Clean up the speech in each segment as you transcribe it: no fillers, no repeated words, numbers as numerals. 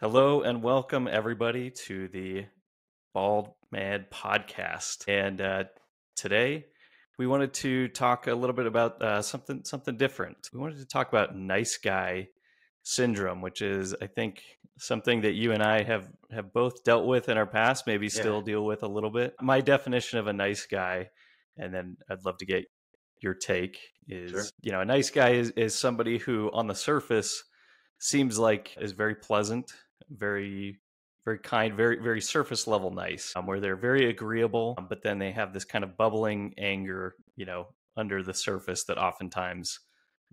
Hello and welcome everybody to the Bald Man podcast. And today we wanted to talk a little bit about something different. We wanted to talk about nice guy syndrome, which is, I think, something that you and I have both dealt with in our past, maybe still Yeah, deal with a little bit. My definition of a nice guy, and then I'd love to get your take, sure. is, a nice guy is somebody who on the surface seems like is very pleasant, very very kind, very surface level nice, where they're very agreeable, but then they have this kind of bubbling anger, under the surface that oftentimes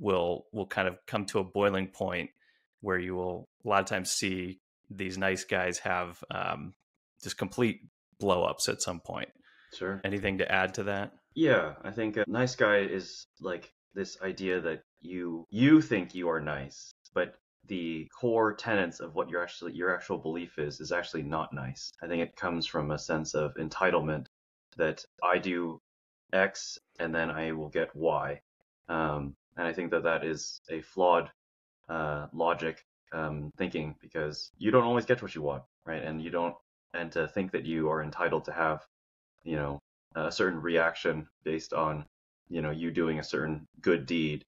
will kind of come to a boiling point where you will a lot of times see these nice guys have just complete blow ups at some point. Sure. Anything to add to that? Yeah, I think a nice guy is like this idea that you think you are nice, but the core tenets of what your actual belief is actually not nice. I think it comes from a sense of entitlement that I do X and then I will get Y. And I think that that is a flawed logic thinking because you don't always get what you want, right? And to think that you are entitled to have you know, a certain reaction based on, you doing a certain good deed,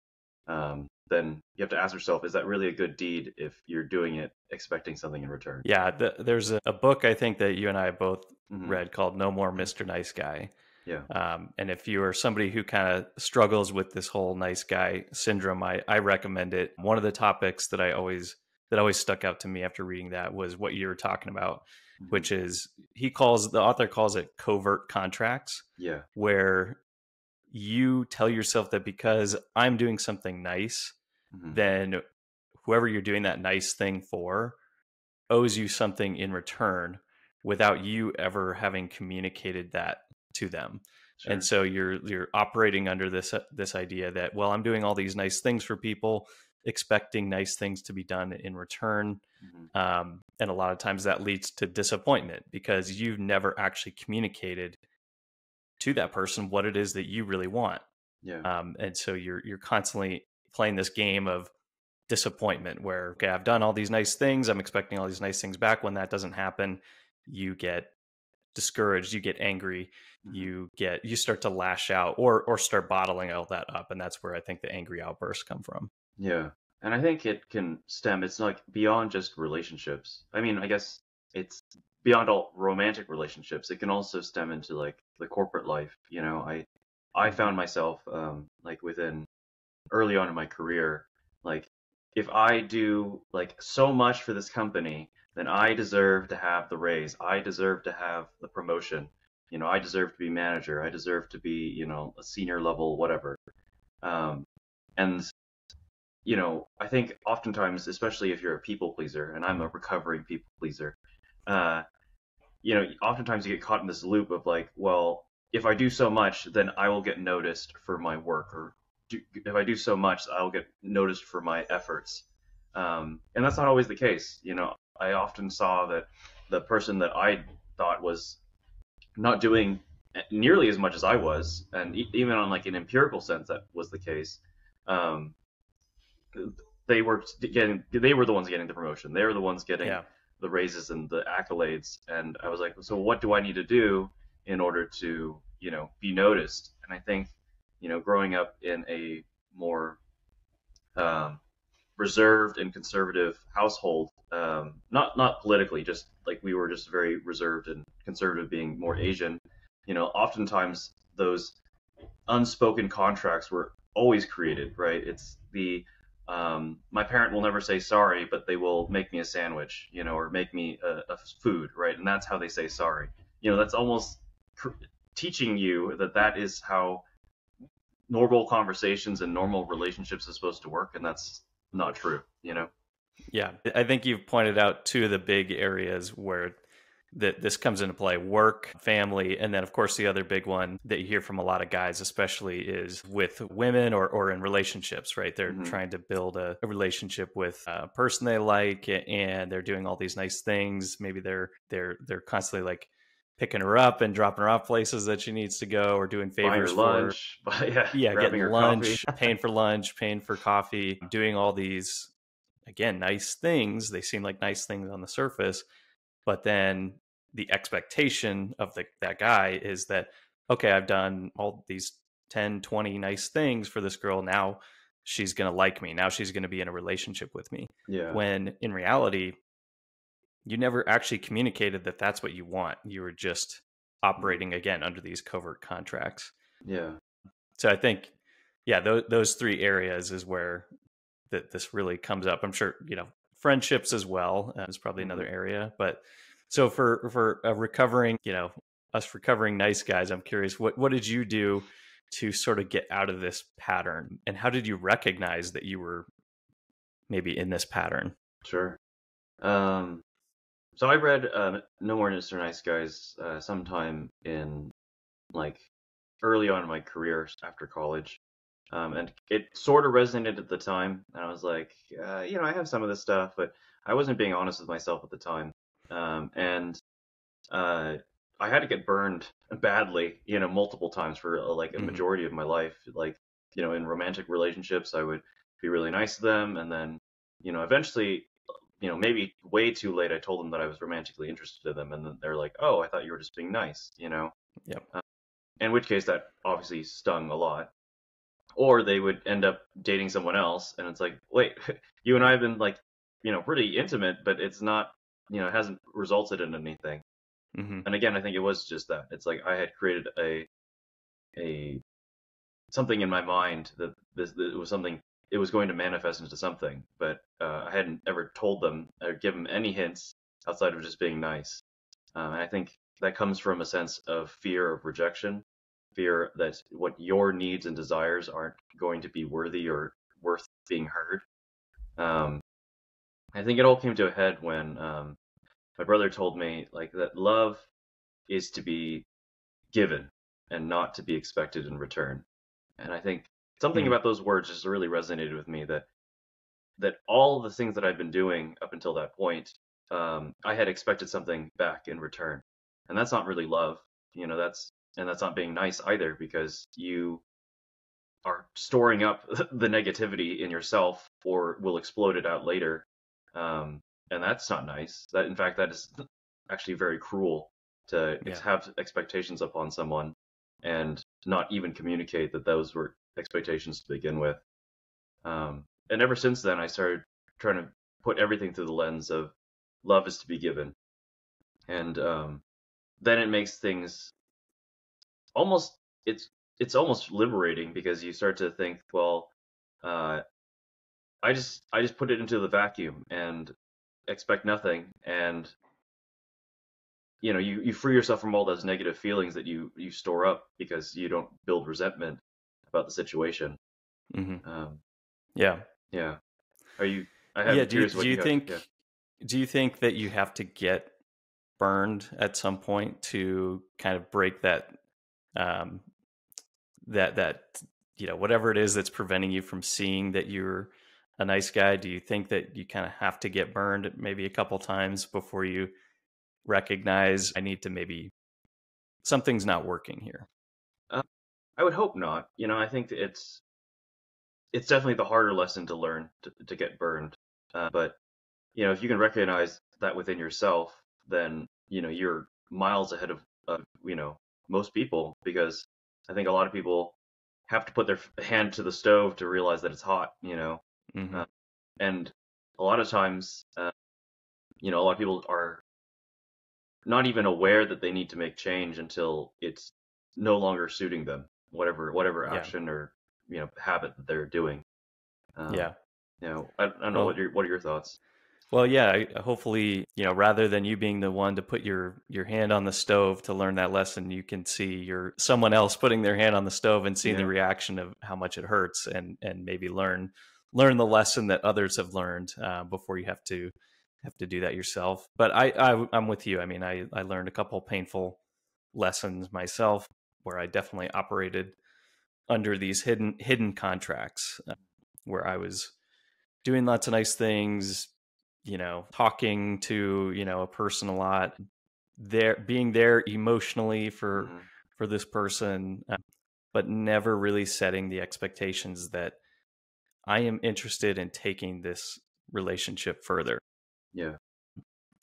then you have to ask yourself, is that really a good deed if you're doing it expecting something in return? Yeah, there's a book I think that you and I both Hmm. read called No More Mr. Nice Guy. Yeah. And if you are somebody who kind of struggles with this whole nice guy syndrome, I recommend it. One of the topics that always stuck out to me after reading that was what you were talking about, Hmm. which is the author calls it covert contracts, Yeah. where you tell yourself that because I'm doing something nice, Hmm. then whoever you're doing that nice thing for owes you something in return without you ever having communicated that to them. And Sure. so you're operating under this idea that, well, I'm doing all these nice things for people, expecting nice things to be done in return. Hmm. And a lot of times that leads to disappointment because you've never actually communicated to that person what it is that you really want. Yeah. And so you're constantly playing this game of disappointment where, okay, I've done all these nice things, I'm expecting all these nice things back. When that doesn't happen, you get discouraged, you get angry, Hmm. you start to lash out or start bottling all that up, and that's where I think the angry outbursts come from. Yeah. And I think it can stem, it's like beyond just relationships. I mean, I guess it's beyond all romantic relationships. It can also stem into like the corporate life. I Mhm. found myself like within early on in my career, like if I do like so much for this company, then I deserve to have the raise. I deserve to have the promotion. I deserve to be manager. I deserve to be, a senior level, whatever. Um, and I think oftentimes, especially if you're a people pleaser, and I'm a recovering people pleaser, uh, oftentimes you get caught in this loop of like, well, if I do so much, then I will get noticed for my work, or if I do so much, I'll get noticed for my efforts. And that's not always the case. I often saw that the person that I thought was not doing nearly as much as I was, and even on like an empirical sense, that was the case. Um, they were the ones getting the promotion. They were the ones getting Yeah. the raises and the accolades. And I was like, so what do I need to do in order to, be noticed? And I think, growing up in a more um, reserved and conservative household, not politically, just like we were just very reserved and conservative, being more Asian. Oftentimes those unspoken contracts were always created, right? It's the my parent will never say sorry, but they will make me a sandwich, or make me a food, right? And that's how they say sorry. That's almost teaching you that that is how normal conversations and normal relationships is supposed to work, and that's not true. Yeah, I think you've pointed out two of the big areas where this comes into play: work, family, and then of course the other big one that you hear from a lot of guys, especially, is with women or in relationships. Right, they're Hmm. trying to build a relationship with a person they like, and they're doing all these nice things. Maybe they're constantly like picking her up and dropping her off places that she needs to go, or doing Buying favors her for. lunch, yeah, Yeah, grabbing getting her coffee. lunch, paying for coffee, doing all these again, nice things. They seem like nice things on the surface, but then the expectation of that guy is that, okay, I've done all these 10, 20 nice things for this girl. Now she's going to like me. Now she's going to be in a relationship with me. Yeah. When in reality, you never actually communicated that that's what you want. You were just operating again under these covert contracts. Yeah. So I think, yeah, those three areas is where this really comes up. I'm sure, friendships as well is probably another area. But so for a recovering, us recovering nice guys, I'm curious, what did you do to sort of get out of this pattern, and how did you recognize that you were maybe in this pattern? Sure. So I read No More Mr. Nice Guys sometime in like early on in my career after college. And it sort of resonated at the time. And I was like, I have some of this stuff, but I wasn't being honest with myself at the time. And I had to get burned badly, multiple times for like a majority of my life. Like, in romantic relationships, I would be really nice to them. And then, eventually, maybe way too late, I told them that I was romantically interested in them. And then they're like, oh, I thought you were just being nice. Yep. In which case that obviously stung a lot. Or they would end up dating someone else, and it's like, wait, you and I have been like, pretty intimate, but it's not, it hasn't resulted in anything. And again, I think it was just that. It's like I had created a something in my mind that it was something, it was going to manifest into something, but I hadn't ever told them or given them any hints outside of just being nice. And I think that comes from a sense of fear of rejection, fear that what your needs and desires aren't going to be worthy or worth being heard. I think it all came to a head when my brother told me like that love is to be given and not to be expected in return. And I think something about those words just really resonated with me, that all the things that I've been doing up until that point, I had expected something back in return. And that's not really love. That's not being nice either, because you are storing up the negativity in yourself or will explode it out later. And that's not nice. That, in fact, that is actually very cruel to have expectations upon someone and not even communicate that those were expectations to begin with. And ever since then, I started trying to put everything through the lens of love is to be given. And then it makes things almost, it's almost liberating, because you start to think, well, I just put it into the vacuum and expect nothing, and you free yourself from all those negative feelings that you store up because you don't build resentment about the situation. Yeah. Yeah. Are you? Curious what do you got, think yeah. do you think that you have to get burned at some point to kind of break that whatever it is that's preventing you from seeing that you're a nice guy? Do you think that you kind of have to get burned maybe a couple times before you recognize I need to, maybe something's not working here? I would hope not. I think it's definitely the harder lesson to learn, to get burned. But if you can recognize that within yourself, then you're miles ahead of most people, because I think a lot of people have to put their hand to the stove to realize that it's hot. And a lot of times, a lot of people are not even aware that they need to make change until it's no longer suiting them, whatever action or habit that they're doing. I don't know, what are your thoughts? Well, yeah, hopefully, rather than you being the one to put your hand on the stove to learn that lesson, you can see someone else putting their hand on the stove and seeing the reaction of how much it hurts, and maybe learn the lesson that others have learned before you have to do that yourself. But I'm with you. I mean, I learned a couple painful lessons myself where I definitely operated under these hidden contracts, where I was doing lots of nice things, talking to, a person a lot, being there emotionally for this person, but never really setting the expectations that I am interested in taking this relationship further. Yeah.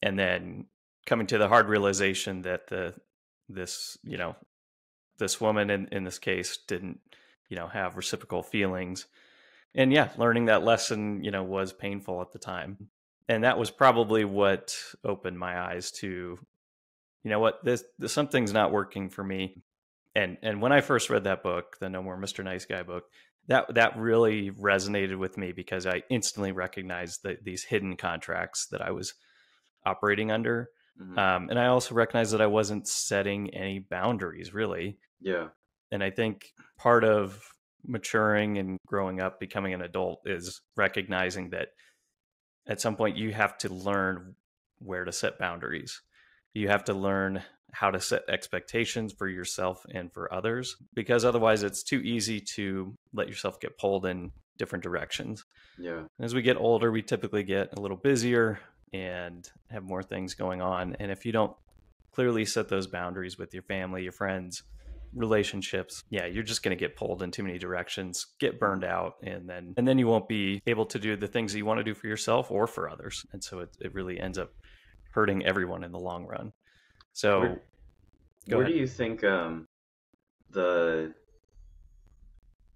And then coming to the hard realization that this, this woman in this case didn't, have reciprocal feelings. And yeah, learning that lesson, was painful at the time. And that was probably what opened my eyes to, what, this something's not working for me. And when I first read that book, the No More Mr. Nice Guy book, that really resonated with me because I instantly recognized these hidden contracts that I was operating under. Mm-hmm. And I also recognized that I wasn't setting any boundaries really. Yeah. And I think part of maturing and growing up, becoming an adult, is recognizing that at some point you have to learn where to set boundaries. You have to learn how to set expectations for yourself and for others, because otherwise it's too easy to let yourself get pulled in different directions. Yeah. As we get older, we typically get a little busier and have more things going on. And if you don't clearly set those boundaries with your family, your friends, relationships, yeah, you're just going to get pulled in too many directions, get burned out, and then you won't be able to do the things that you want to do for yourself or for others. And so it really ends up hurting everyone in the long run. So Where do you think the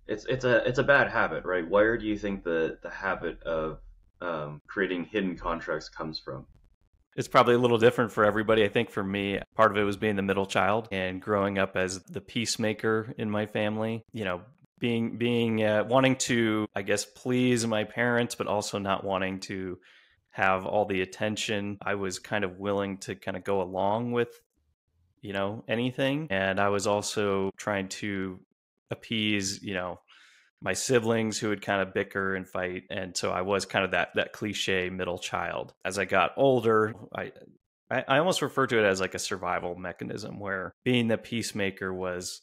it's a bad habit, right? Where do you think the habit of creating hidden contracts comes from? It's probably a little different for everybody. I think for me, part of it was being the middle child and growing up as the peacemaker in my family. Being wanting to, I guess, please my parents, but also not wanting to have all the attention. I was kind of willing to kind of go along with, anything, and I was also trying to appease, my siblings who would kind of bicker and fight. And so I was kind of that cliche middle child. As I got older, I almost refer to it as like a survival mechanism, where being the peacemaker was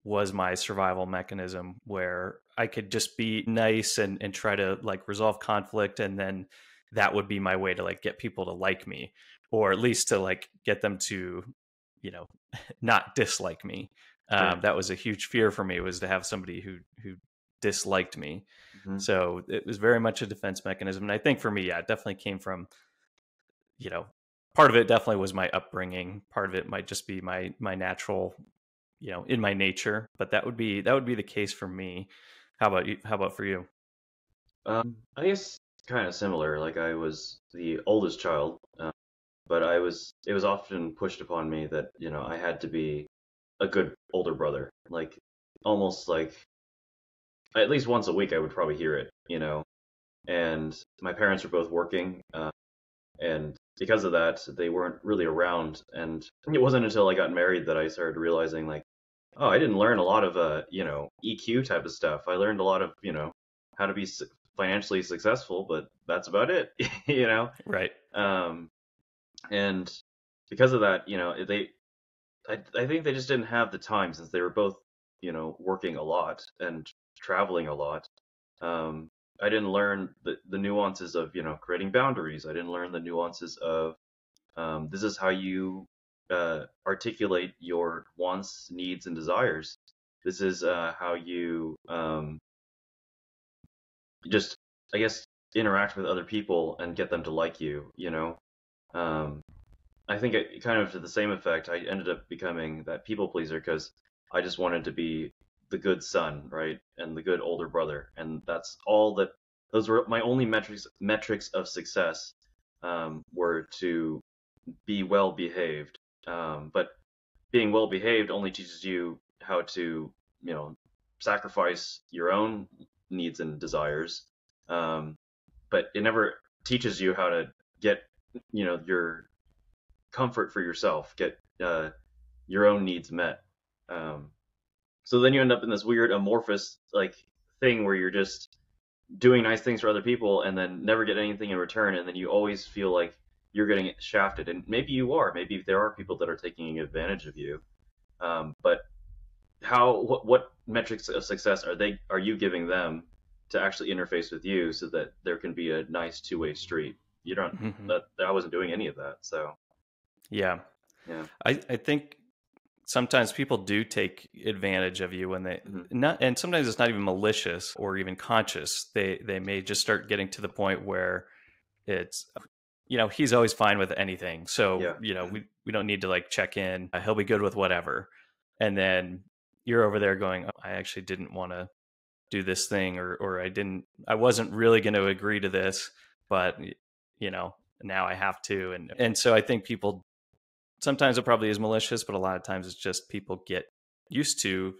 my survival mechanism, where I could just be nice and try to like resolve conflict, and then that would be my way to like get people to like me, or at least to like get them to, you know, not dislike me. Right. That was a huge fear for me, was to have somebody who disliked me. Hmm. So it was very much a defense mechanism. And I think for me, yeah, it definitely came from, you know, part of it definitely was my upbringing. Part of it might just be my natural, in my nature. But that would be the case for me. How about you? How about for you? I guess kind of similar. Like I was the oldest child, but it was often pushed upon me that, I had to be a good older brother. Like almost like at least once a week I would probably hear it. And my parents were both working, and because of that, they weren't really around. And it wasn't until I got married that I started realizing, like, oh, I didn't learn a lot of EQ type of stuff. I learned a lot of, how to be financially successful, but that's about it. you know. Right. Um, and because of that, I think they just didn't have the time, since they were both, working a lot and traveling a lot. Um, I didn't learn the nuances of, creating boundaries. I didn't learn the nuances of, this is how you articulate your wants, needs, and desires. This is how you just, I guess, interact with other people and get them to like you. Um, I think it kind of to the same effect. I ended up becoming that people pleaser because I just wanted to be the good son, right, and the good older brother, and that's all that. Those were my only metrics of success, were to be well behaved. But being well behaved only teaches you how to, sacrifice your own needs and desires. Um, but it never teaches you how to get, your comfort for yourself, get your own needs met. Um, so then you end up in this weird amorphous like thing where you're just doing nice things for other people and then never get anything in return, and then you always feel like you're getting shafted. And maybe you are. Maybe there are people that are taking advantage of you. But what metrics of success are you giving them to actually interface with you so that there can be a nice two-way street? You don't. Hmm. That I wasn't doing any of that. So Yeah. yeah. I think sometimes people do take advantage of you when they Hmm. not, and sometimes it's not even malicious or even conscious. They may just start getting to the point where it's, he's always fine with anything. So, Yeah. we don't need to like check in. He'll be good with whatever. And then you're over there going, oh, I actually didn't want to do this thing, or I wasn't really going to agree to this, but now I have to. And so I think people, sometimes it probably is malicious, but a lot of times it's just people get used to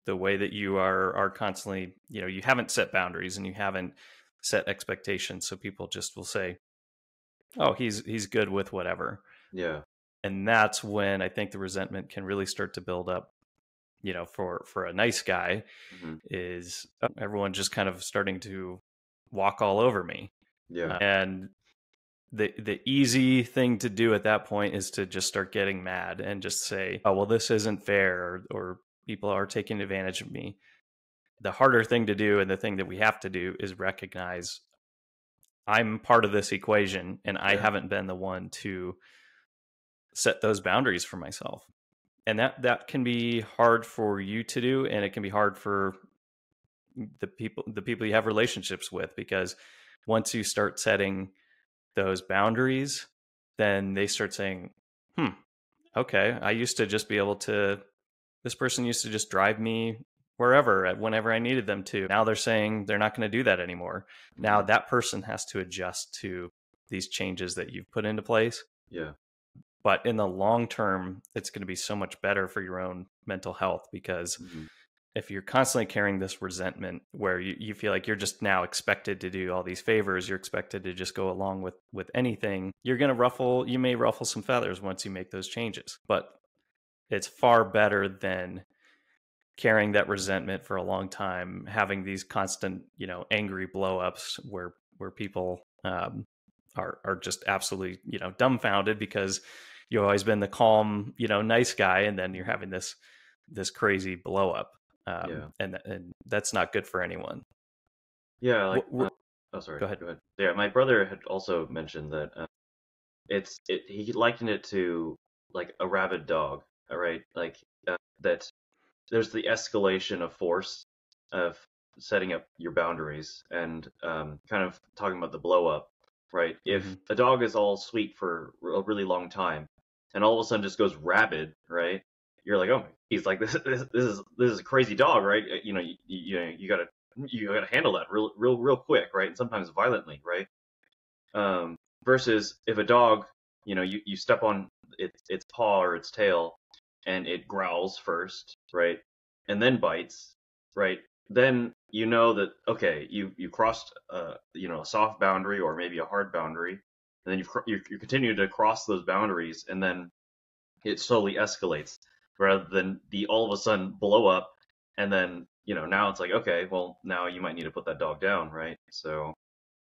the way that you are constantly, you haven't set boundaries and you haven't set expectations. So people just will say, oh, he's good with whatever. Yeah. And that's when I think the resentment can really start to build up, for a nice guy, Hmm. is everyone just kind of starting to walk all over me. Yeah. And the easy thing to do at that point is to just start getting mad and just say, oh, well, this isn't fair, or people are taking advantage of me. The harder thing to do, and the thing that we have to do, is recognize I'm part of this equation and I Yeah. haven't been the one to set those boundaries for myself. And that can be hard for you to do, and it can be hard for the people you have relationships with, because once you start setting those boundaries, then they start saying, hmm, okay, I used to just be able to, this person used to just drive me wherever at whenever I needed them to. Now they're saying they're not going to do that anymore. Now Hmm. that person has to adjust to these changes that you've put into place. Yeah. But in the long term, it's going to be so much better for your own mental health, because Hmm. if you're constantly carrying this resentment where you feel like you're just now expected to do all these favors, you're expected to just go along with anything, you may ruffle some feathers once you make those changes. But it's far better than carrying that resentment for a long time, having these constant, angry blow-ups where people are just absolutely, dumbfounded, because you've always been the calm, nice guy, and then you're having this crazy blow up, Yeah. and that's not good for anyone. Yeah. Like, What, oh, sorry. go ahead. Go ahead. Yeah. My brother had also mentioned that he likened it to like a rabid dog. All right. Like, that there's the escalation of force of setting up your boundaries and kind of talking about the blow up, right? If Hmm. a dog is all sweet for a really long time and all of a sudden just goes rabid, right? You're like, oh, he's like this is a crazy dog, right? You gotta handle that real quick, right? And sometimes violently, right? Versus if a dog, you step on its paw or its tail and it growls first, right? And then bites, right? Then you know that, okay, you crossed a soft boundary or maybe a hard boundary, and then you continue to cross those boundaries, and then it slowly escalates rather than the all of a sudden blow up, and then now it's like, okay, well, now you might need to put that dog down, right? So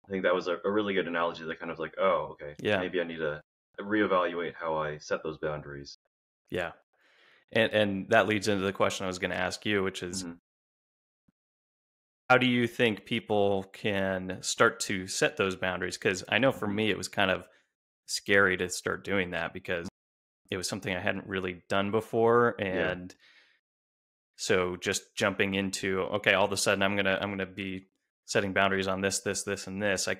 I think that was a really good analogy that kind of like, oh, okay, Yeah, maybe I need to reevaluate how I set those boundaries. yeah, and that leads into the question I was going to ask you, which is, Hmm. how do you think people can start to set those boundaries? Because I know for Hmm. me, it was kind of scary to start doing that, because it was something I hadn't really done before. Yeah. And so just jumping into, okay, all of a sudden I'm gonna be setting boundaries on this, and this. Hmm.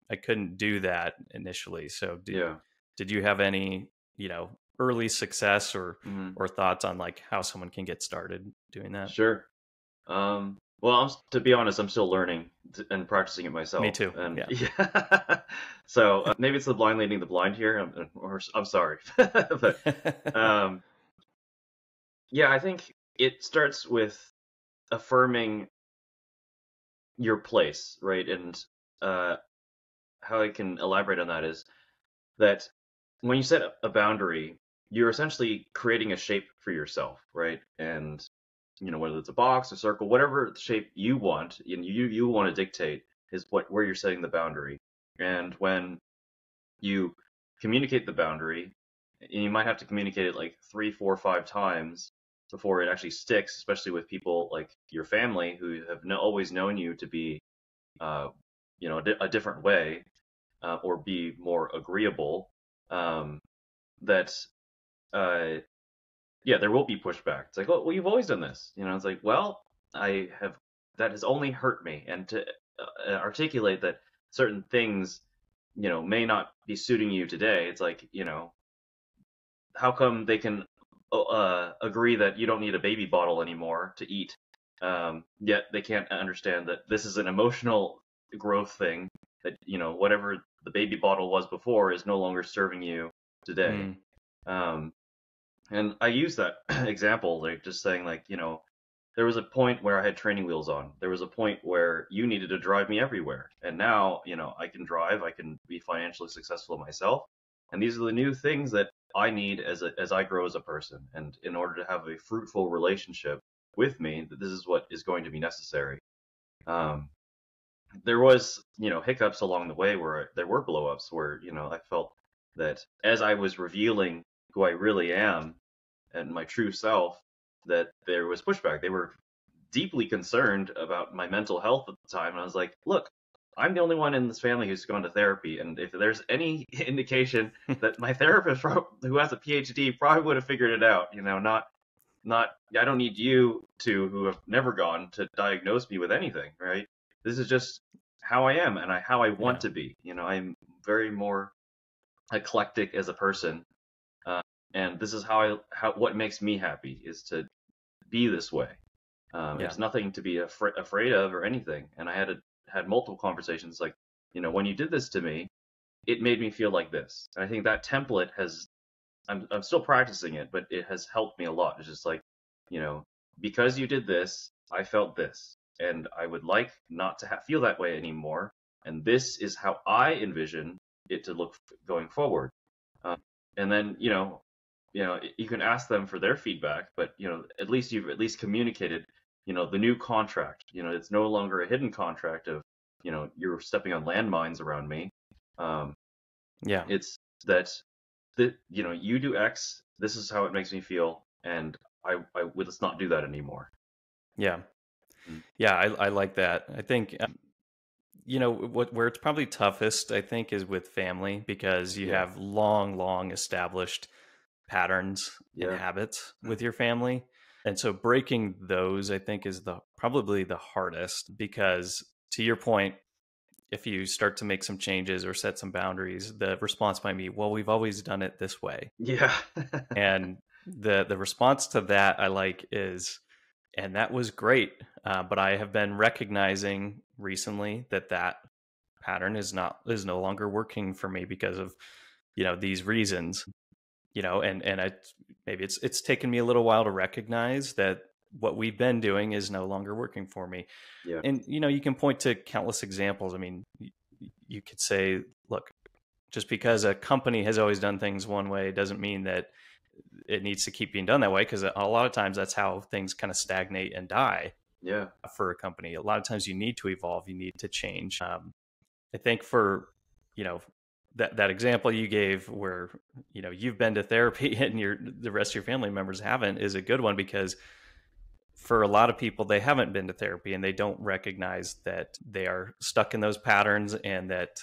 I couldn't do that initially. So Yeah. did you have any, early success Hmm. or thoughts on like how someone can get started doing that? Sure. Well, to be honest, I'm still learning and practicing it Me myself, too. and Yeah. yeah. So maybe it's the blind leading the blind here, or I'm sorry, but um, yeah, I think it starts with affirming your place, right? And uh, how I can elaborate on that is that when you set a boundary, you're essentially creating a shape for yourself, right? And whether it's a box, a circle, whatever shape you want, and you want to dictate is where you're setting the boundary. And when you communicate the boundary, and you might have to communicate it like 3, 4, 5 times before it actually sticks, especially with people like your family who have always known you to be, uh, a different way, or be more agreeable. That uh, yeah, there will be pushback. It's like, oh, well, you've always done this. It's like, well, I have, that has only hurt me. And to articulate that certain things, may not be suiting you today, it's like, how come they can agree that you don't need a baby bottle anymore to eat, yet they can't understand that this is an emotional growth thing, that, whatever the baby bottle was before is no longer serving you today. Mm, Um, and I use that example, like just saying, like, there was a point where I had training wheels on. There was a point where you needed to drive me everywhere. And now, I can drive, I can be financially successful myself. And these are the new things that I need as I grow as a person. And in order to have a fruitful relationship with me, this is what is going to be necessary. Um, there was, hiccups along the way where there were blow-ups where, I felt that as I was revealing who I really am and my true self, that there was pushback. They were deeply concerned about my mental health at the time. And I was like, look, I'm the only one in this family who's gone to therapy. And if there's any indication that my therapist who has a PhD probably would have figured it out, I don't need you to, who have never gone, to diagnose me with anything, right? This is just how I am and how I want yeah. to be. I'm very more eclectic as a person. And this is what makes me happy is to be this way. Yeah. It's nothing to be afraid of or anything. And I had multiple conversations like, when you did this to me, it made me feel like this. And I think that template I'm still practicing it, but it has helped me a lot. It's just like, you know, because you did this, I felt this, and I would like not to feel that way anymore. And this is how I envision it to look going forward. Um, and then, you can ask them for their feedback, but at least you've at least communicated, the new contract. It's no longer a hidden contract of, you're stepping on landmines around me. Um, Yeah. it's that you do X. This is how it makes me feel, and let's not do that anymore. Yeah. Mm. Yeah. I like that. I think, where it's probably toughest, I think, is with family because you Yeah, have long established patterns and yeah, habits with your family. And so breaking those, I think, is probably the hardest because to your point, if you start to make some changes or set some boundaries, the response might be, well, we've always done it this way. yeah, And the response to that I like is, and that was great, but I have been recognizing recently that pattern is no longer working for me because of these reasons. And I maybe it's taken me a little while to recognize that what we've been doing is no longer working for me. yeah, And you can point to countless examples. I mean, you could say, look, just because a company has always done things one way doesn't mean that it needs to keep being done that way, because a lot of times that's how things kind of stagnate and die yeah, for a company. A lot of times you need to evolve, you need to change. I think for you know that example you gave where you've been to therapy and the rest of your family members haven't is a good one, because for a lot of people they haven't been to therapy and they don't recognize that they are stuck in those patterns, and that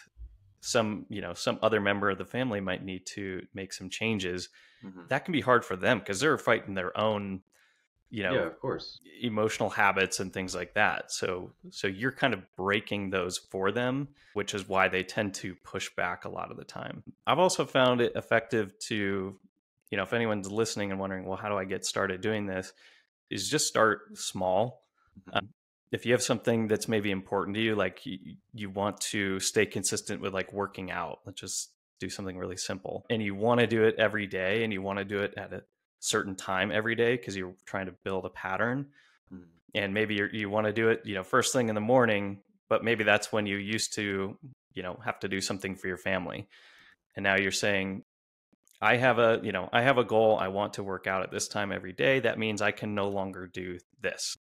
some other member of the family might need to make some changes. hmm That can be hard for them because they're fighting their own you yeah. know Of course. emotional habits and things like that. So you're kind of breaking those for them, which is why they tend to push back a lot of the time. I've also found it effective to, if anyone's listening and wondering, well, how do I get started doing this, is just start small. hmm If you have something that's maybe important to you, like you want to stay consistent with like working out, let's just do something really simple, and you want to do it every day and you want to do it at a certain time every day because you're trying to build a pattern. hmm And maybe you want to do it first thing in the morning, but maybe that's when you used to have to do something for your family, and now you're saying, I have a goal, I want to work out at this time every day, that means I can no longer do this.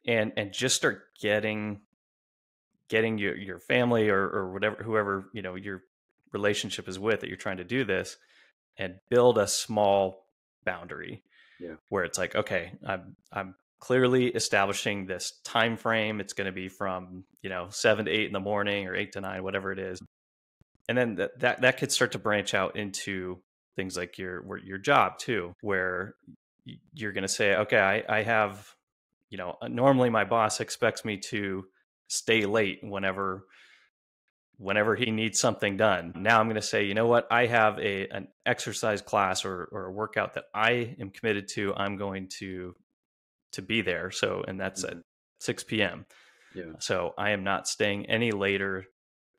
And just start getting your family or whatever, whoever your relationship is with, that you're trying to do this, and build a small boundary Yeah, where it's like, okay, I'm clearly establishing this time frame. It's going to be from 7 to 8 in the morning, or 8 to 9, whatever it is. And then that could start to branch out into things like your job too, where you're going to say, okay, I have, normally my boss expects me to stay late whenever he needs something done. Now I'm going to say, you know what? I have an exercise class or a workout that I am committed to. I'm going to be there. So, and that's at Hmm. 6 p.m. Yeah. So I am not staying any later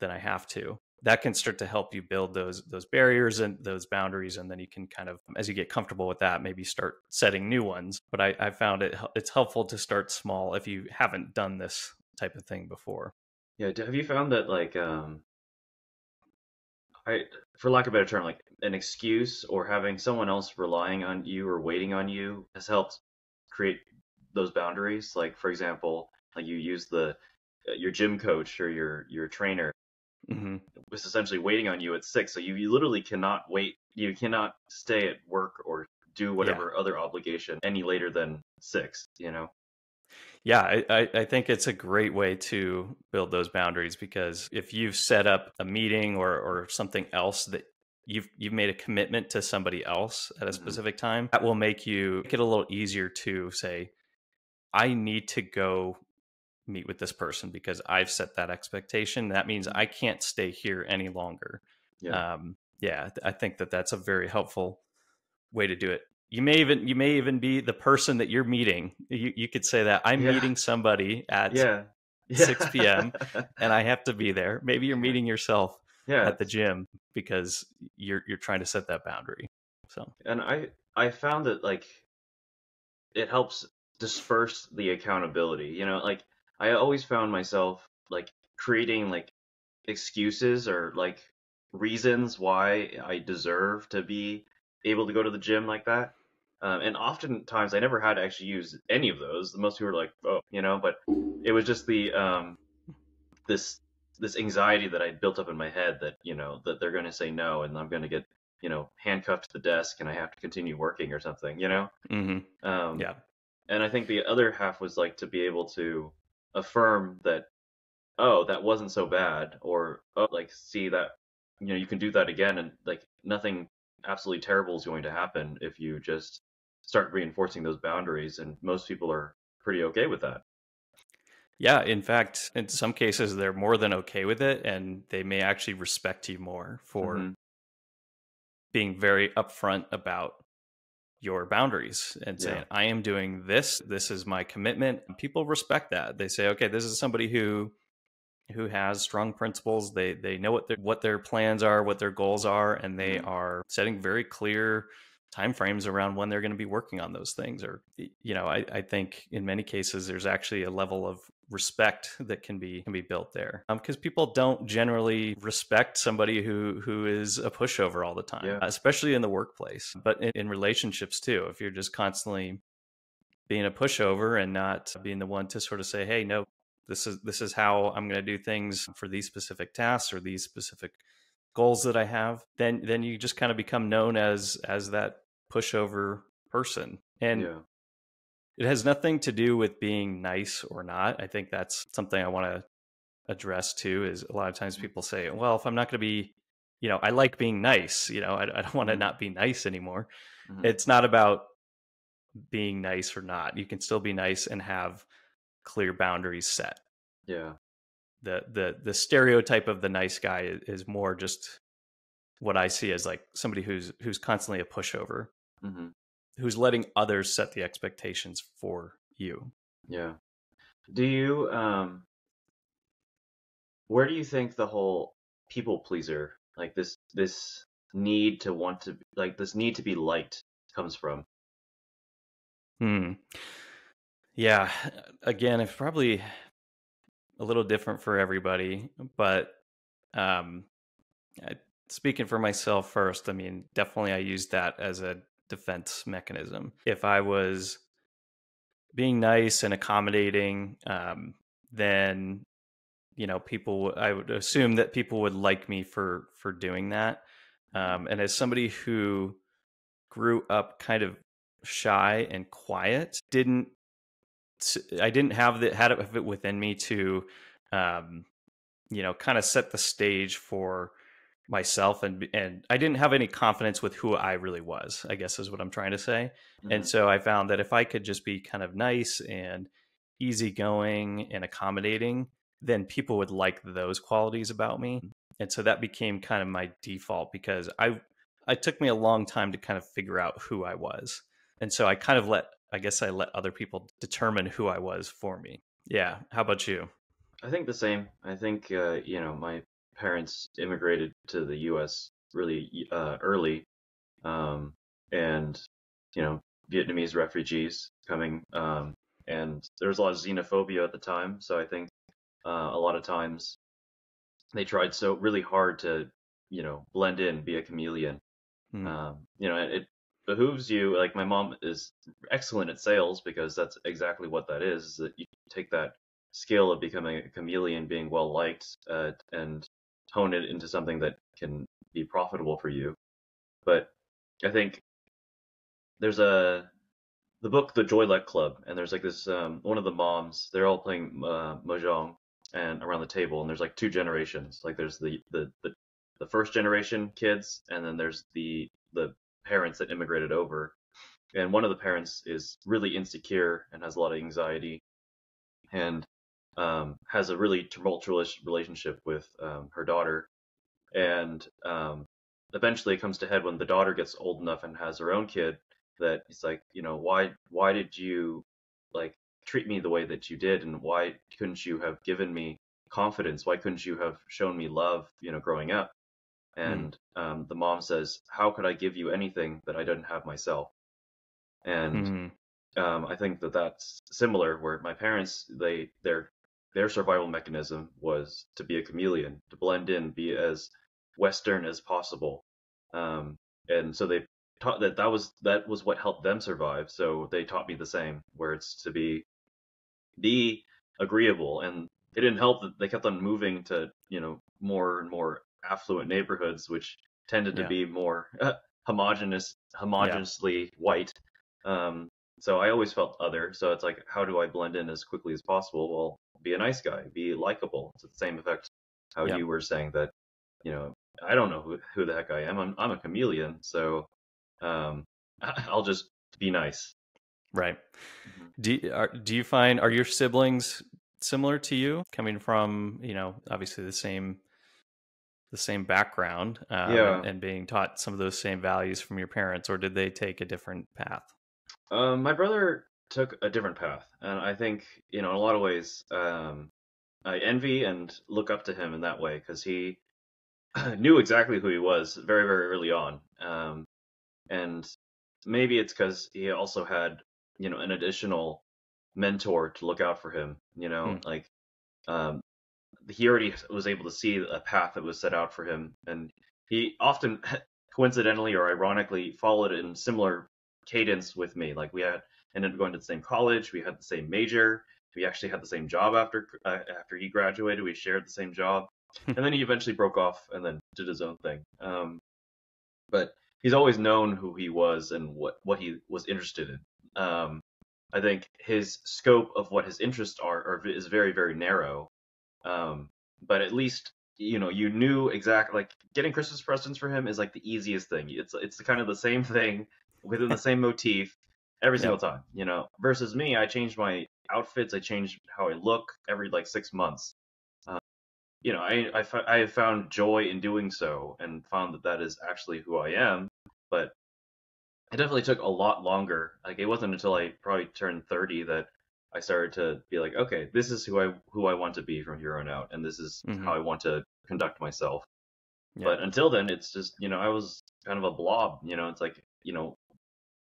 than I have to. That can start to help you build those barriers and those boundaries, and then you can kind of, as you get comfortable with that, maybe start setting new ones. But I found it's helpful to start small if you haven't done this type of thing before. Yeah. Have you found that like I, for lack of a better term, like an excuse or having someone else relying on you or waiting on you has helped create those boundaries? Like, for example, like you use the your gym coach or your trainer Hmm. was essentially waiting on you at 6, so you literally cannot wait. You cannot stay at work or do Yeah. whatever other obligation any later than 6. You know? Yeah, I think it's a great way to build those boundaries, because if you've set up a meeting or something else that you've made a commitment to somebody else at a Hmm. specific time, that will make it a little easier to say, I need to go meet with this person because I've set that expectation. That means Hmm. I can't stay here any longer. Yeah. Yeah, I think that that's a very helpful way to do it. You may even be the person that you're meeting. You could say that I'm Yeah. meeting somebody at Yeah. 6 p.m. Yeah. and I have to be there. Maybe you're Yeah. meeting yourself Yeah. at the gym because you're trying to set that boundary. So And I found that like it helps disperse the accountability. You know, like I always found myself like creating like excuses or like reasons why I deserve to be able to go to the gym like that. And oftentimes I never had to actually use any of those. Most people were like, oh, but it was just the this this anxiety that I built up in my head that that they're going to say no and I'm going to get handcuffed to the desk and I have to continue working or something. hmm Um, yeah. and I think the other half was like to be able to affirm that, oh, that wasn't so bad, or oh, like see that you can do that again, and like nothing absolutely terrible is going to happen if you just start reinforcing those boundaries, and most people are pretty okay with that. Yeah, in fact, in some cases, they're more than okay with it, and they may actually respect you more for Hmm. being very upfront about your boundaries and Yeah. saying, I am doing this. This is my commitment. And people respect that. They say, okay, this is somebody who has strong principles. They know what their plans are, what their goals are, and they Hmm. are setting very clear timeframes around when they're going to be working on those things. Or I think in many cases there's actually a level of respect that can be built there, because people don't generally respect somebody who is a pushover all the time, Yeah. especially in the workplace, but in relationships too. If you're just constantly being a pushover and not being the one to sort of say, hey, no, this is how I'm going to do things for these specific tasks or these specific goals that I have, then you just kind of become known as that pushover person. And Yeah. it has nothing to do with being nice or not. I think that's something I want to address too. Is a lot of times Hmm. people say, well, if I'm not going to be, I like being nice, I don't want to Hmm. not be nice anymore. Hmm. It's not about being nice or not. You can still be nice and have clear boundaries set. Yeah. The stereotype of the nice guy is more just what I see as like somebody who's constantly a pushover, Hmm. who's letting others set the expectations for you. Yeah. Do you where do you think the whole people pleaser, like this need to want to like this need to be liked comes from? Hmm. Yeah. Again, it's probably a little different for everybody, but um, I, speaking for myself first, I mean, definitely I use that as a defense mechanism. If I was being nice and accommodating, then people, I would assume that people would like me for doing that. Hmm. And as somebody who grew up kind of shy and quiet, I didn't have it within me to, um, kind of set the stage for myself, and I didn't have any confidence with who I really was, I guess is what I'm trying to say. And Hmm. so I found that if I could just be kind of nice and easygoing and accommodating, then people would like those qualities about me. And so that became kind of my default, because I took me a long time to kind of figure out who I was. And so I kind of I guess I let other people determine who I was for me. Yeah. How about you? I think the same. I think my parents immigrated to the U.S. really early, um, and you know Vietnamese refugees coming, and there was a lot of xenophobia at the time. So I think a lot of times they tried so really hard to blend in, be a chameleon. Hmm. It behooves you. Like my mom is excellent at sales because that's exactly what that is that you take that skill of becoming a chameleon, being well liked, and hone it into something that can be profitable for you. But I think there's the book The Joy Luck Club, and there's like this one of the moms. They're all playing mahjong and around the table, and there's like two generations. Like there's the first generation kids, and then there's the parents that immigrated over. And one of the parents is really insecure and has a lot of anxiety, and has a really tumultuous relationship with her daughter. And eventually, it comes to head when the daughter gets old enough and has her own kid. That it's like, why did you like treat me the way that you did, and why couldn't you have given me confidence? Why couldn't you have shown me love, growing up? Hmm. And the mom says, "How could I give you anything that I didn't have myself?" And Hmm. I think that that's similar. Where my parents, their survival mechanism was to be a chameleon, to blend in, be as Western as possible, and so they taught that was what helped them survive. So they taught me the same, where it's to be agreeable, and it didn't help that they kept on moving to more and more affluent neighborhoods, which tended to Yeah. be more Yeah. homogeneously white. um, so I always felt other. So it's like, how do I blend in as quickly as possible? Well, be a nice guy, be likable. It's the same effect how Yeah. you were saying that, you know I don't know who the heck I am. I'm a chameleon, so um, I'll just be nice. Right. Hmm. Do you find, are your siblings similar to you, coming from, obviously the same background, Yeah. and being taught some of those same values from your parents, or did they take a different path? My brother took a different path, and I think, in a lot of ways, I envy and look up to him in that way because he knew exactly who he was very, very early on. And maybe it's because he also had, an additional mentor to look out for him. Hmm. Like um, he already was able to see a path that was set out for him, and he often, coincidentally or ironically, followed in similar cadence with me. Like we had ended up going to the same college, we had the same major, we actually had the same job after he graduated. We shared the same job, and then he eventually broke off and then did his own thing. But he's always known who he was and what he was interested in. I think his scope of what his interests is very, very narrow. um, but at least you knew exactly, like getting Christmas presents for him is like the easiest thing. It's kind of the same thing within the same motif every single Yep. time. Versus me, I changed my outfits, I changed how I look every like 6 months. Uh, I have found joy in doing so and found that that is actually who I am. But it definitely took a lot longer. Like it wasn't until I probably turned 30 that I started to be like, okay, this is who I want to be from here on out, and this is Hmm. how I want to conduct myself. Yeah. But until then, it's just, I was kind of a blob. It's like,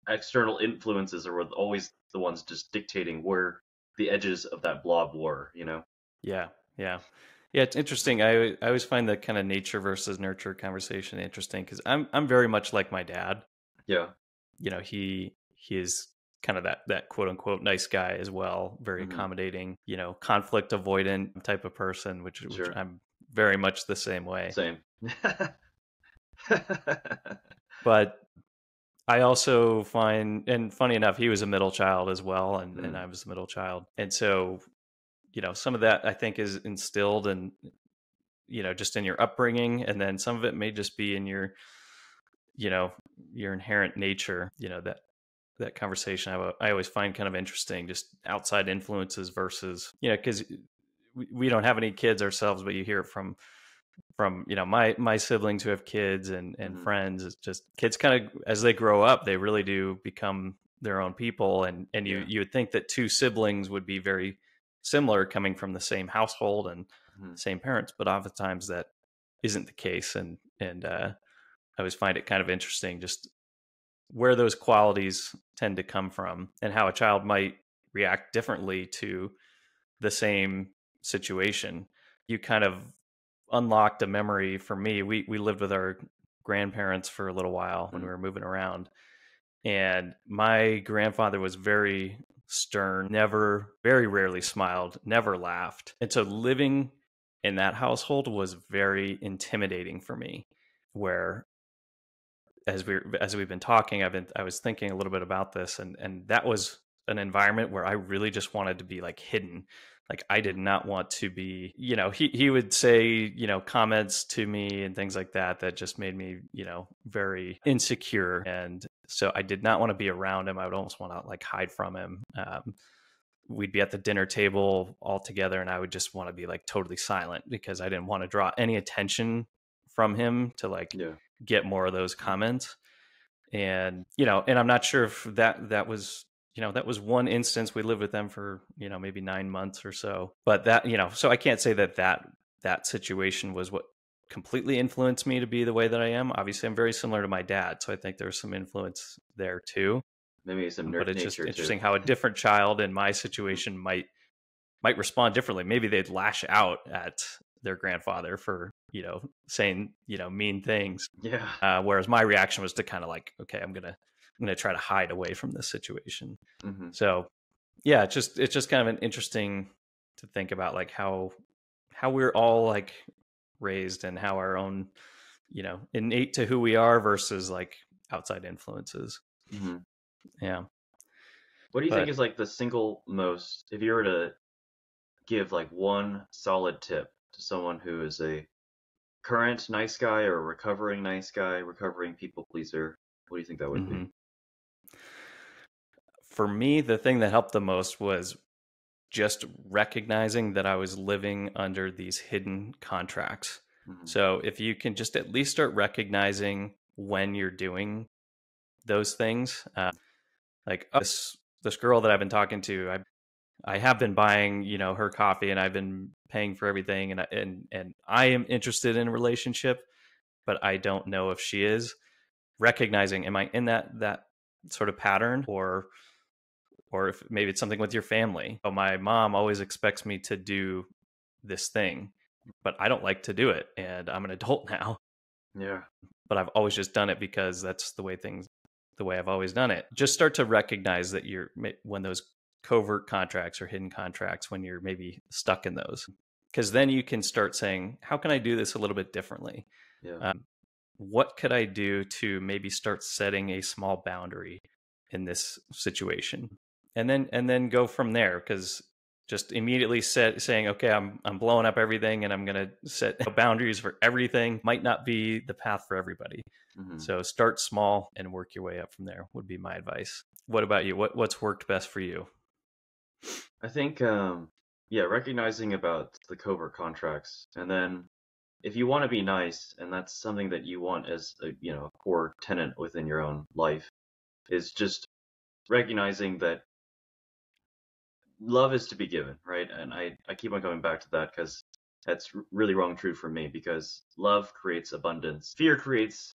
external influences are always the ones just dictating where the edges of that blob were. Yeah. Yeah. Yeah, it's interesting. I always find the kind of nature versus nurture conversation interesting, because I'm very much like my dad. Yeah. He is kind of that quote unquote nice guy as well, very Hmm. accommodating, conflict avoidant type of person, which Sure. I'm very much the same way. Same. But I also find, and funny enough, he was a middle child as well, and Mm. I was a middle child, and so some of that I think is instilled, and just in your upbringing, and then some of it may just be in your, your inherent nature. That conversation I always find kind of interesting, just outside influences versus, because we don't have any kids ourselves, but you hear it from my siblings who have kids and friends. It's just kids kind of, as they grow up, they really do become their own people, and Yeah. you would think that two siblings would be very similar, coming from the same household and same parents, but oftentimes that isn't the case. And I always find it kind of interesting just where those qualities tend to come from and how a child might react differently to the same situation. You kind of unlocked a memory for me. We lived with our grandparents for a little while when we were moving around, and my grandfather was very stern, never, very rarely smiled, never laughed. And so living in that household was very intimidating for me, where as we've been talking, I was thinking a little bit about this, and that was an environment where I really just wanted to be like hidden. Like I did not want to be, he would say, comments to me and things like that that just made me, very insecure. And so I did not want to be around him. I would almost want to like hide from him. We'd be at the dinner table all together, and I would just want to be like totally silent because I didn't want to draw any attention from him to like get more of those comments. And and I'm not sure if that was, that was one instance. We lived with them for maybe 9 months or so, but that, so I can't say that situation was what completely influenced me to be the way that I am. Obviously I'm very similar to my dad, so I think there's some influence there too. Maybe some But it's just nature interesting too. how a different child in my situation might respond differently. Maybe they'd lash out at their grandfather for, saying, mean things. Yeah. Whereas my reaction was to kind of like, okay, I'm gonna try to hide away from this situation. So yeah, it's just kind of an interesting to think about, like how we're all like raised and how our own, innate to who we are versus like outside influences. Yeah. What do you think But is like the single most, if you were to give like one solid tip to someone who is a current nice guy or a recovering nice guy, recovering people pleaser, what do you think that would be? For me, the thing that helped the most was just recognizing that I was living under these hidden contracts. So if you can just at least start recognizing when you're doing those things, like this girl that I've been talking to, I have been buying, her coffee, and I've been paying for everything, and I am interested in a relationship, but I don't know if she is. Recognizing, am I in that sort of pattern, or if maybe it's something with your family. Oh, my mom always expects me to do this thing, but I don't like to do it, and I'm an adult now. Yeah. But I've always just done it because that's the way I've always done it. Just start to recognize that when those covert contracts or hidden contracts, when you're maybe stuck in those, because then you can start saying, how can I do this a little bit differently? Yeah. What could I do to maybe start setting a small boundary in this situation? And then go from there, because just immediately saying, okay, I'm blowing up everything and I'm going to set boundaries for everything might not be the path for everybody. So start small and work your way up from there would be my advice. What about you? What's worked best for you? I think, yeah, recognizing about the covert contracts, and then if you want to be nice, and that's something that you want as a, a core tenet within your own life, is just recognizing that love is to be given, right? And I keep on coming back to that because that's really wrong true for me, because love creates abundance. Fear creates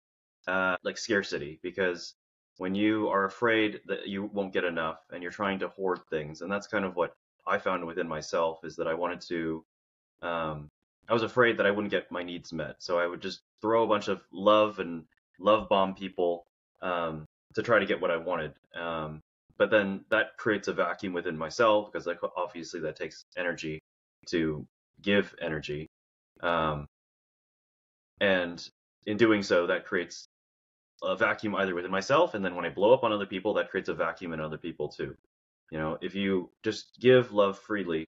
like scarcity, because when you are afraid that you won't get enough and you're trying to hoard things, and that's kind of what I found within myself, is that I wanted to I was afraid that I wouldn't get my needs met, so I would just throw a bunch of love and love bomb people to try to get what I wanted. But then that creates a vacuum within myself, because like obviously that takes energy to give energy, um, and in doing so, that creates a vacuum either within myself, and then when I blow up on other people, that creates a vacuum in other people too. If you just give love freely,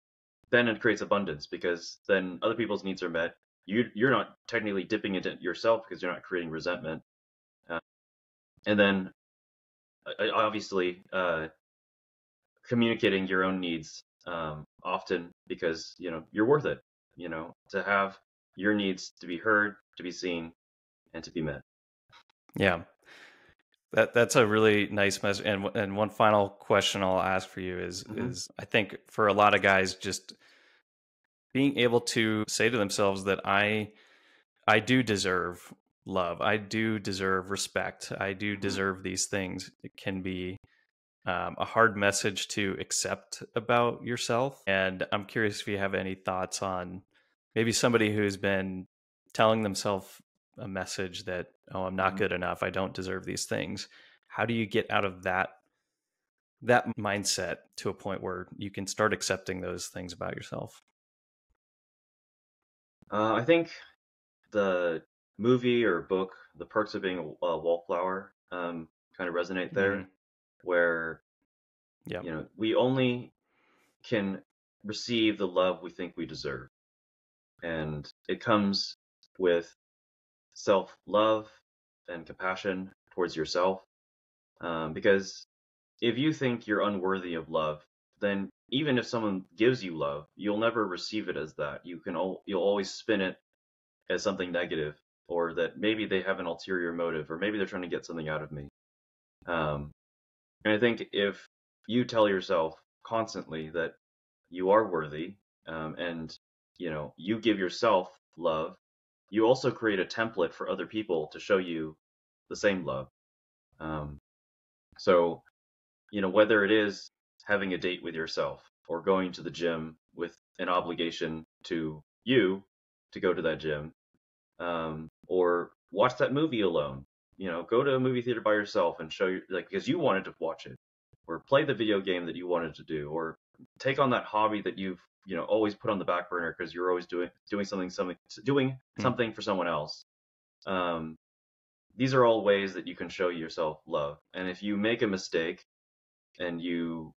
then it creates abundance, because then other people's needs are met. you're not technically dipping into it yourself because you're not creating resentment. Uh, and then obviously communicating your own needs often, because you're worth it. To have your needs to be heard, to be seen, and to be met. Yeah. That's a really nice message. And one final question I'll ask for you Hmm. is I think for a lot of guys, just being able to say to themselves that I do deserve love, I do deserve respect, I do Hmm. deserve these things. It can be a hard message to accept about yourself. And I'm curious if you have any thoughts on maybe somebody who's been telling themselves a message that, oh, I'm not Hmm. good enough, I don't deserve these things. How do you get out of that mindset to a point where you can start accepting those things about yourself? I think the movie or book, The Perks of Being a Wallflower, kind of resonate Hmm. there, where Yeah. we only can receive the love we think we deserve, and it comes with self-love and compassion towards yourself. Because if you think you're unworthy of love, then even if someone gives you love, you'll never receive it as that. You'll always spin it as something negative, or that maybe they have an ulterior motive, or maybe they're trying to get something out of me. Um, and I think if you tell yourself constantly that you are worthy, and you give yourself love, you also create a template for other people to show you the same love. Um, so whether it is having a date with yourself, or going to the gym with an obligation to you to go to that gym, or watch that movie alone. Go to a movie theater by yourself and show you, like, because you wanted to watch it, or play the video game that you wanted to do, or take on that hobby that you've always put on the back burner because you're always doing Mm. something for someone else. Um, these are all ways that you can show yourself love. And if you make a mistake and you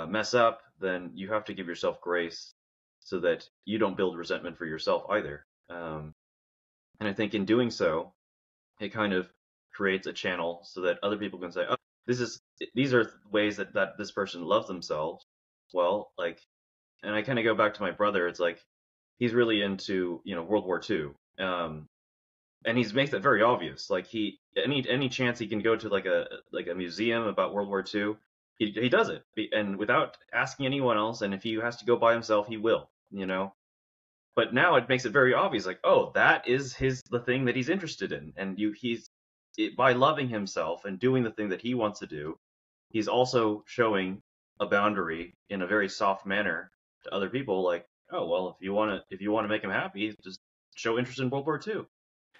mess up, then you have to give yourself grace so that you don't build resentment for yourself either. And I think in doing so, it kind of creates a channel so that other people can say, "Oh, these are ways that this person loves themselves." Well, like, and I kind of go back to my brother. It's like he's really into World War II, and he makes it very obvious. Like any chance he can go to like a museum about World War II, he does it, and without asking anyone else. And if he has to go by himself, he will. But now it makes it very obvious, like, oh, that is the thing that he's interested in, and by loving himself and doing the thing that he wants to do, he's also showing a boundary in a very soft manner to other people, like, oh, well, if you want to make him happy, just show interest in World War II.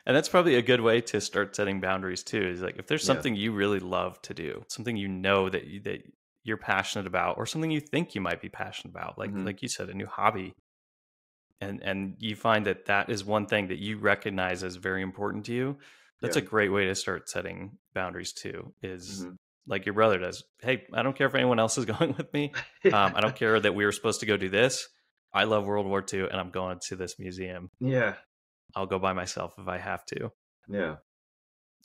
And that's probably a good way to start setting boundaries too. Is like if there's Yeah. something you really love to do, something that you're passionate about, or something you think you might be passionate about, Hmm. like you said, a new hobby, and you find that that is one thing that you recognize as very important to you. That's Yeah. a great way to start setting boundaries too. Is Hmm. like your brother does. Hey, I don't care if anyone else is going with me. I don't care that we were supposed to go do this. I love World War II, and I'm going to this museum. Yeah. I'll go by myself if I have to. Yeah.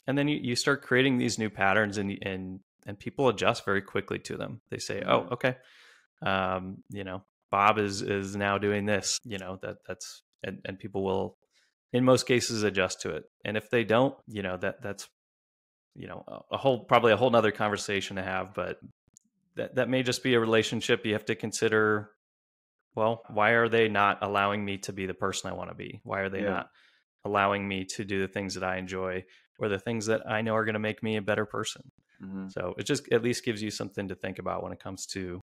And then you start creating these new patterns, and people adjust very quickly to them. They say, oh, Hmm. okay, Bob is now doing this, that's and people will in most cases adjust to it. And if they don't, that's probably a whole nother conversation to have. But that may just be a relationship you have to consider. Well, why are they not allowing me to be the person I want to be? Why are they Yeah. not allowing me to do the things that I enjoy, or the things that I know are going to make me a better person? Hmm. So it just at least gives you something to think about when it comes to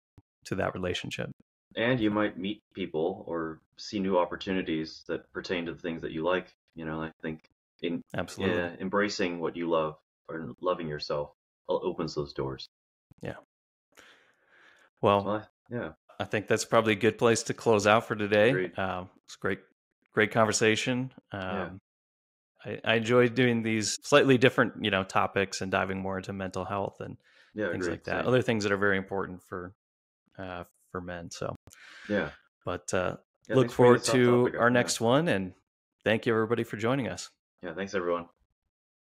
that relationship. And you So might meet people or see new opportunities that pertain to the things that you like. I think in absolutely. embracing what you love, or loving yourself, opens those doors. Yeah. Well, Well, yeah, I think that's probably a good place to close out for today. agreed. It's great conversation. Yeah, I enjoy doing these slightly different, topics and diving more into mental health and yeah, things like agreed. that. Same. Other things that are very important for men. So, Yeah, but yeah. look Thanks for bringing forward this topic to up. our Yeah, next one, and Thank you, everybody, for joining us. Yeah, thanks everyone.